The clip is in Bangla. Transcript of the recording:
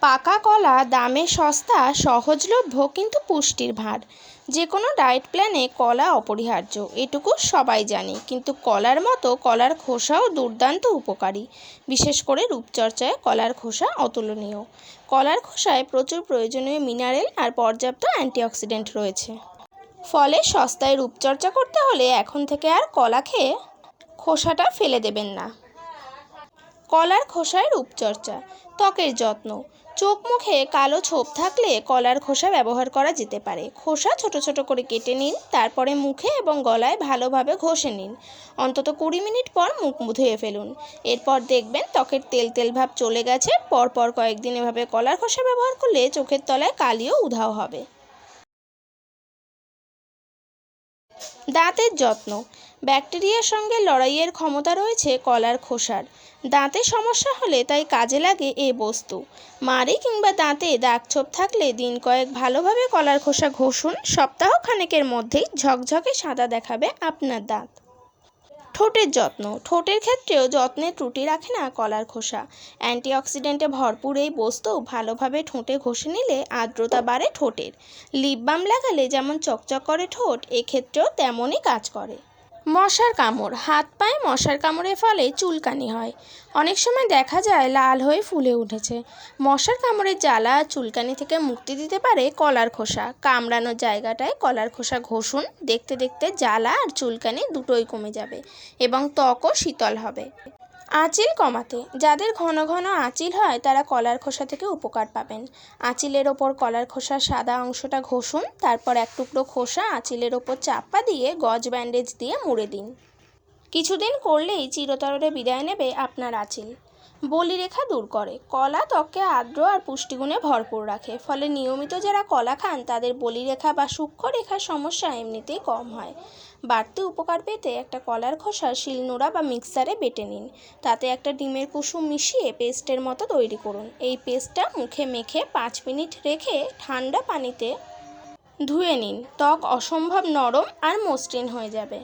পাকা কলা দামে সস্তা, সহজলভ্য কিন্তু পুষ্টির ভার। যে কোনো ডায়েট প্ল্যানে কলা অপরিহার্য, এটুকু সবাই জানে। কিন্তু কলার মতো কলার খোসাও দুর্দান্ত উপকারী। বিশেষ করে রূপচর্চায় কলার খোসা অতুলনীয়। কলার খোসায় প্রচুর প্রয়োজনীয় মিনারেল আর পর্যাপ্ত অ্যান্টিঅক্সিডেন্ট রয়েছে। ফলে সস্তায় রূপচর্চা করতে হলে এখন থেকে আর কলা খেয়ে খোসাটা ফেলে দেবেন না। কলার খোসায় রূপচর্চা। ত্বকের যত্ন। চোখ মুখে কালো ছোপ থাকলে কলার খোসা ব্যবহার করা যেতে পারে। খোসা ছোট ছোট করে কেটে নিন, তারপরে মুখে এবং গলায় ভালোভাবে ঘষে নিন। অন্তত 20 মিনিট পর মুখ ধুয়ে ফেলুন। এরপর দেখবেন ত্বকের তেল তেল ভাব চলে গেছে। পরপর কয়েকদিন এভাবে কলার খোসা ব্যবহার করলে চোখের তলায় কালিও উধাও হবে। দাঁতের যত্ন। ব্যাকটেরিয়ার সঙ্গে লড়াইয়ের ক্ষমতা রয়েছে কলার খোসার। দাঁতে সমস্যা হলে তাই কাজে লাগে এ বস্তু। মাড়ি কিংবা দাঁতে দাগছোপ থাকলে দিন কয়েক ভালোভাবে কলার খোসা ঘষুন। সপ্তাহ খানেকের মধ্যেই ঝকঝকে সাদা দেখাবে আপনার দাঁত। ঠোঁটের যত্ন। ঠোঁটের ক্ষেত্রেও যত্নের ত্রুটি রাখে না কলার খোসা। অ্যান্টিঅক্সিডেন্টে ভরপুর এই বস্তু ভালোভাবে ঠোঁটে ঘষে নিলে আর্দ্রতা বাড়ে ঠোঁটের। লিপ বাম লাগালে যেমন চকচক করে ঠোঁট, এক্ষেত্রেও তেমনই কাজ করে। মশার কামড়। হাত পায়ে মশার কামড়ের ফলে চুলকানি হয়। অনেক সময় দেখা যায় লাল হয়ে ফুলে উঠেছে। মশার কামড়ের জ্বালা আর চুলকানি থেকে মুক্তি দিতে পারে কলার খোসা। কামড়ানোর জায়গাটায় কলার খোসা ঘষুন। দেখতে দেখতে জ্বালা আর চুলকানি দুটোই কমে যাবে এবং ত্বকও শীতল হবে। আঁচিল কমাতে। যাদের ঘন ঘন আঁচিল হয় তারা কলার খোসা থেকে উপকার পাবেন। আঁচিলের ওপর কলার খোসার সাদা অংশটা ঘষুন, তারপর এক টুকরো খোসা আঁচিলের ওপর চাপা দিয়ে গজ ব্যান্ডেজ দিয়ে মুড়ে দিন। কিছুদিন করলেই চিরতরে বিদায় নেবে আপনার আঁচিল। বলিরেখা দূর করে। কলা ত্বককে আর্দ্র আর পুষ্টিগুণে ভরপুর রাখে। ফলে নিয়মিত যারা কলা খান তাদের বলিরেখা বা সূক্ষ্মরেখার সমস্যা এমনিতেই কম হয়। বাড়তি উপকার পেতে একটা কলার খোসা শিলনোড়া বা মিক্সারে বেটে নিন। তাতে একটা ডিমের কুসুম মিশিয়ে পেস্টের মতো তৈরি করুন। এই পেস্টটা মুখে মেখে 5 মিনিট রেখে ঠান্ডা পানিতে ধুয়ে নিন। ত্বক অসম্ভব নরম আর মসৃণ হয়ে যাবে।